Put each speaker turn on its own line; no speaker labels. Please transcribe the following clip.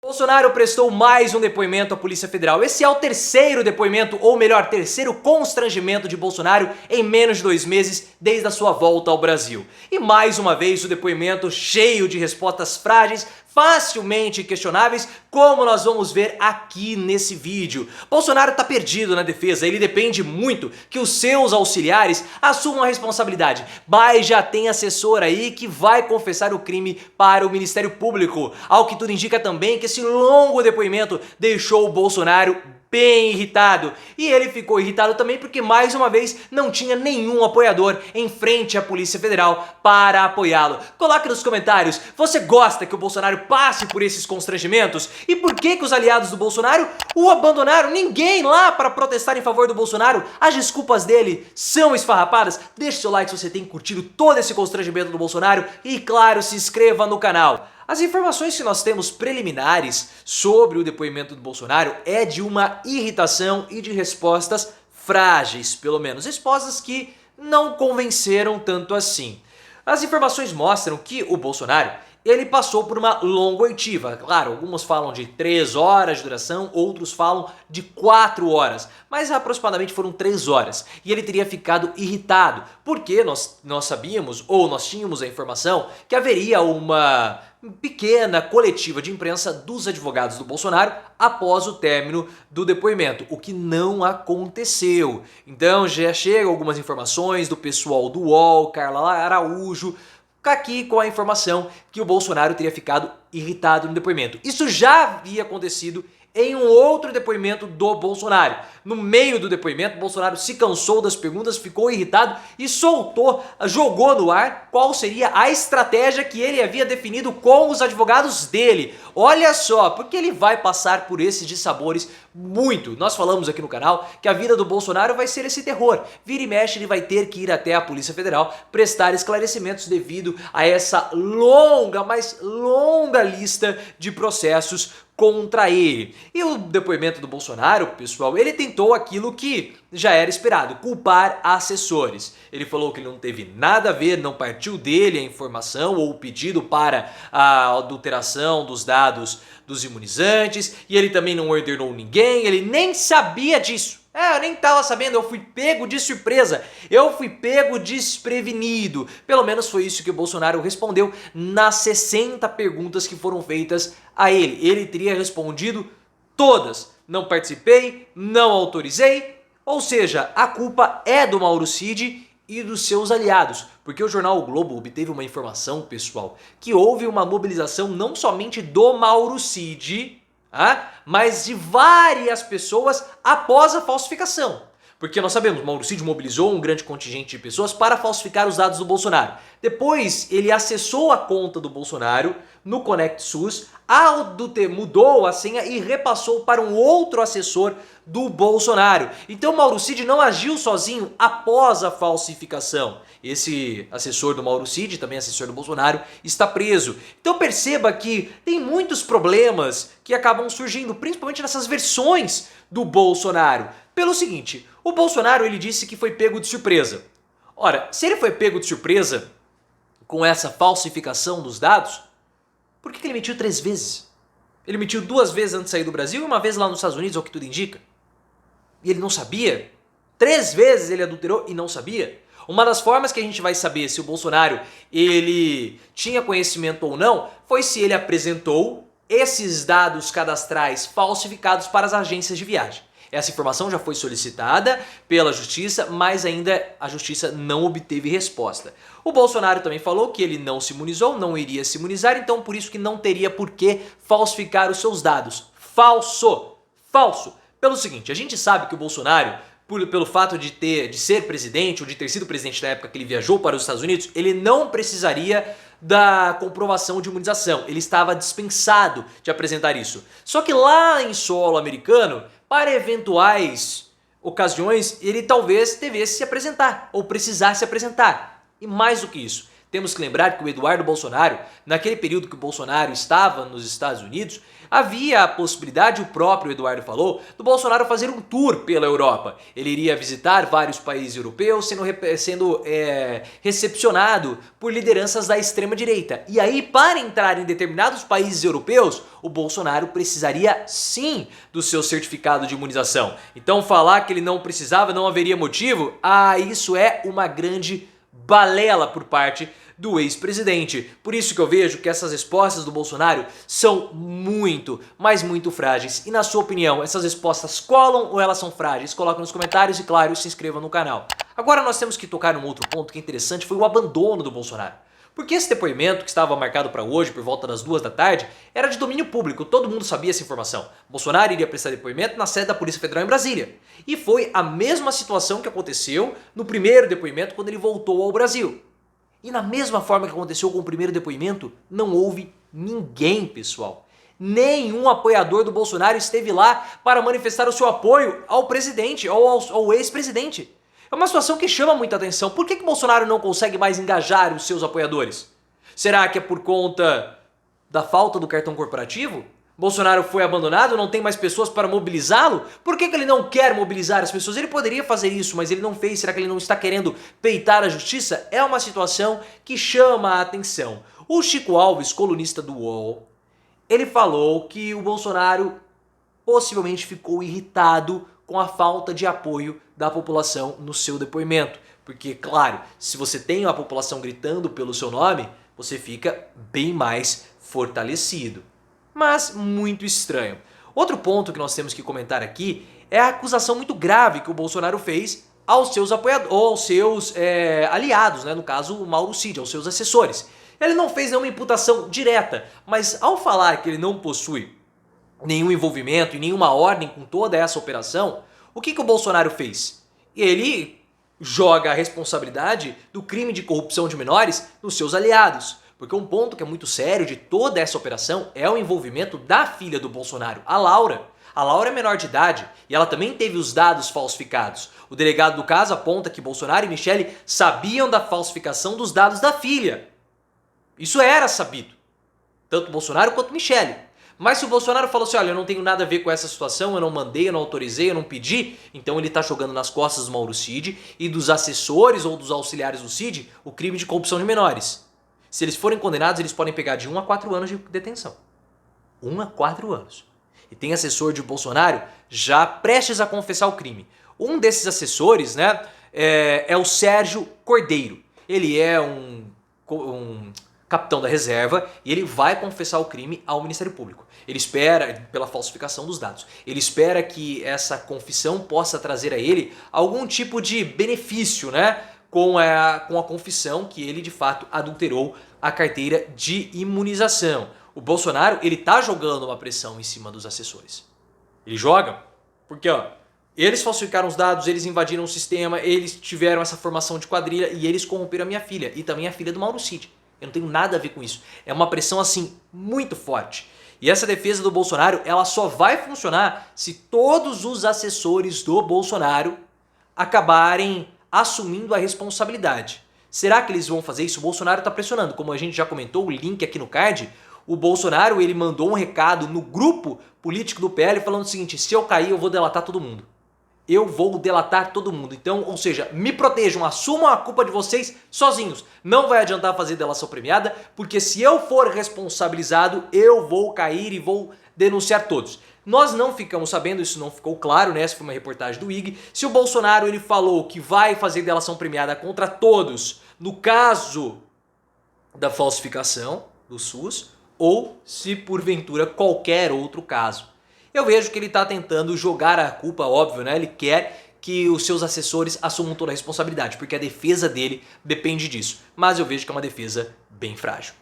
Bolsonaro prestou mais um depoimento à Polícia Federal. Esse é o terceiro depoimento, ou melhor, terceiro constrangimento de Bolsonaro em menos de 2 meses desde a sua volta ao Brasil. E mais uma vez o depoimento cheio de respostas frágeis, facilmente questionáveis, como nós vamos ver aqui nesse vídeo. Bolsonaro tá perdido na defesa, ele depende muito que os seus auxiliares assumam a responsabilidade, mas já tem assessor aí que vai confessar o crime para o Ministério Público. Ao que tudo indica também que esse longo depoimento deixou o Bolsonaro bem irritado. E ele ficou irritado também porque mais uma vez não tinha nenhum apoiador em frente à Polícia Federal para apoiá-lo. Coloque nos comentários, você gosta que o Bolsonaro passe por esses constrangimentos? E por que os aliados do Bolsonaro o abandonaram? Ninguém lá para protestar em favor do Bolsonaro? As desculpas dele são esfarrapadas? Deixe seu like se você tem curtido todo esse constrangimento do Bolsonaro e claro, se inscreva no canal. As informações que nós temos preliminares sobre o depoimento do Bolsonaro é de uma irritação e de respostas frágeis, pelo menos, respostas que não convenceram tanto assim. As informações mostram que o Bolsonaro ele passou por uma longa oitiva. Claro, alguns falam de 3 horas de duração, outros falam de 4 horas, mas aproximadamente foram 3 horas. E ele teria ficado irritado, porque nós sabíamos, ou nós tínhamos a informação, que haveria uma pequena coletiva de imprensa dos advogados do Bolsonaro após o término do depoimento, o que não aconteceu. Então já chegam algumas informações do pessoal do UOL, Carla Araújo, aqui com a informação que o Bolsonaro teria ficado irritado no depoimento. Isso já havia acontecido em um outro depoimento do Bolsonaro. No meio do depoimento, Bolsonaro se cansou das perguntas, ficou irritado e jogou no ar qual seria a estratégia que ele havia definido com os advogados dele. Olha só, porque ele vai passar por esses dissabores muito. Nós falamos aqui no canal que a vida do Bolsonaro vai ser esse terror. Vira e mexe, ele vai ter que ir até a Polícia Federal prestar esclarecimentos devido a essa longa, mas longa lista de processos contra ele. E o depoimento do Bolsonaro, pessoal, ele tentou aquilo que já era esperado, culpar assessores. Ele falou que ele não teve nada a ver, não partiu dele a informação ou o pedido para a adulteração dos dados dos imunizantes, e ele também não ordenou ninguém, ele nem sabia disso. Eu nem tava sabendo, eu fui pego de surpresa, eu fui pego desprevenido. Pelo menos foi isso que o Bolsonaro respondeu nas 60 perguntas que foram feitas a ele. Ele teria respondido todas. Não participei, não autorizei, ou seja, a culpa é do Mauro Cid e dos seus aliados, porque o jornal O Globo obteve uma informação, pessoal, que houve uma mobilização não somente do Mauro Cid, mas de várias pessoas após a falsificação. Porque nós sabemos, Mauro Cid mobilizou um grande contingente de pessoas para falsificar os dados do Bolsonaro. Depois ele acessou a conta do Bolsonaro no Conect SUS, mudou a senha e repassou para um outro assessor do Bolsonaro. Então Mauro Cid não agiu sozinho após a falsificação. Esse assessor do Mauro Cid, também assessor do Bolsonaro, está preso. Então perceba que tem muitos problemas que acabam surgindo, principalmente nessas versões do Bolsonaro. Pelo seguinte, o Bolsonaro ele disse que foi pego de surpresa. Ora, se ele foi pego de surpresa com essa falsificação dos dados, por que ele mentiu 3 vezes? Ele mentiu 2 vezes antes de sair do Brasil e 1 vez lá nos Estados Unidos, ao que tudo indica. E ele não sabia? 3 vezes ele adulterou e não sabia? Uma das formas que a gente vai saber se o Bolsonaro ele tinha conhecimento ou não foi se ele apresentou esses dados cadastrais falsificados para as agências de viagem. Essa informação já foi solicitada pela justiça, mas ainda a justiça não obteve resposta. O Bolsonaro também falou que ele não se imunizou, não iria se imunizar, então por isso que não teria por que falsificar os seus dados. Falso! Falso! Pelo seguinte, a gente sabe que o Bolsonaro, pelo fato de ser presidente ou de ter sido presidente na época que ele viajou para os Estados Unidos, ele não precisaria da comprovação de imunização. Ele estava dispensado de apresentar isso. Só que lá em solo americano, para eventuais ocasiões, ele talvez devesse se apresentar ou precisasse se apresentar. E mais do que isso, Temos que lembrar que o Eduardo Bolsonaro, naquele período que o Bolsonaro estava nos Estados Unidos, havia a possibilidade, o próprio Eduardo falou, do Bolsonaro fazer um tour pela Europa. Ele iria visitar vários países europeus, sendo recepcionado por lideranças da extrema-direita. E aí, para entrar em determinados países europeus, o Bolsonaro precisaria sim do seu certificado de imunização. Então falar que ele não precisava, não haveria motivo, isso é uma grande balela por parte do ex-presidente. Por isso que eu vejo que essas respostas do Bolsonaro são muito, mas muito frágeis. E na sua opinião, essas respostas colam ou elas são frágeis? Coloque nos comentários e, claro, se inscreva no canal. Agora nós temos que tocar num outro ponto que é interessante, foi o abandono do Bolsonaro. Porque esse depoimento, que estava marcado para hoje, por volta das 2 da tarde, era de domínio público, todo mundo sabia essa informação. Bolsonaro iria prestar depoimento na sede da Polícia Federal em Brasília. E foi a mesma situação que aconteceu no primeiro depoimento quando ele voltou ao Brasil. E na mesma forma que aconteceu com o primeiro depoimento, não houve ninguém, pessoal. Nenhum apoiador do Bolsonaro esteve lá para manifestar o seu apoio ao presidente ou ao ex-presidente. É uma situação que chama muita atenção. Por que Bolsonaro não consegue mais engajar os seus apoiadores? Será que é por conta da falta do cartão corporativo? Bolsonaro foi abandonado, não tem mais pessoas para mobilizá-lo? Por que ele não quer mobilizar as pessoas? Ele poderia fazer isso, mas ele não fez. Será que ele não está querendo peitar a justiça? É uma situação que chama a atenção. O Chico Alves, colunista do UOL, ele falou que o Bolsonaro possivelmente ficou irritado com a falta de apoio da população no seu depoimento. Porque, claro, se você tem a população gritando pelo seu nome, você fica bem mais fortalecido. Mas muito estranho. Outro ponto que nós temos que comentar aqui é a acusação muito grave que o Bolsonaro fez aos seus apoiadores, ou aos seus aliados, né? No caso o Mauro Cid, aos seus assessores. Ele não fez nenhuma imputação direta, mas ao falar que ele não possui nenhum envolvimento e nenhuma ordem com toda essa operação, o que o Bolsonaro fez? Ele joga a responsabilidade do crime de corrupção de menores nos seus aliados. Porque um ponto que é muito sério de toda essa operação é o envolvimento da filha do Bolsonaro, a Laura. A Laura é menor de idade e ela também teve os dados falsificados. O delegado do caso aponta que Bolsonaro e Michele sabiam da falsificação dos dados da filha. Isso era sabido, tanto Bolsonaro quanto Michele. Mas se o Bolsonaro falou assim, olha, eu não tenho nada a ver com essa situação, eu não mandei, eu não autorizei, eu não pedi, então ele está jogando nas costas do Mauro Cid e dos assessores ou dos auxiliares do Cid o crime de corrupção de menores. Se eles forem condenados, eles podem pegar de 1 a 4 anos de detenção. 1 a 4 anos. E tem assessor de Bolsonaro já prestes a confessar o crime. Um desses assessores, né, é o Sérgio Cordeiro. Ele é um capitão da reserva e ele vai confessar o crime ao Ministério Público. Ele espera, pela falsificação dos dados, ele espera que essa confissão possa trazer a ele algum tipo de benefício, né? Com a confissão que ele de fato adulterou a carteira de imunização. O Bolsonaro, ele tá jogando uma pressão em cima dos assessores. Ele joga porque, eles falsificaram os dados, eles invadiram o sistema, eles tiveram essa formação de quadrilha e eles corromperam a minha filha e também a filha do Mauro Cid. Eu não tenho nada a ver com isso. É uma pressão assim muito forte. E essa defesa do Bolsonaro, ela só vai funcionar se todos os assessores do Bolsonaro acabarem assumindo a responsabilidade. Será que eles vão fazer isso? O Bolsonaro está pressionando. Como a gente já comentou, o link aqui no card, o Bolsonaro ele mandou um recado no grupo político do PL falando o seguinte, se eu cair eu vou delatar todo mundo. Eu vou delatar todo mundo. Então, ou seja, me protejam, assumam a culpa de vocês sozinhos. Não vai adiantar fazer delação premiada, porque se eu for responsabilizado, eu vou cair e vou denunciar todos. Nós não ficamos sabendo, isso não ficou claro, né? Essa foi uma reportagem do IG. Se o Bolsonaro ele falou que vai fazer delação premiada contra todos no caso da falsificação do SUS ou se porventura qualquer outro caso. Eu vejo que ele está tentando jogar a culpa, óbvio, né? Ele quer que os seus assessores assumam toda a responsabilidade, porque a defesa dele depende disso. Mas eu vejo que é uma defesa bem frágil.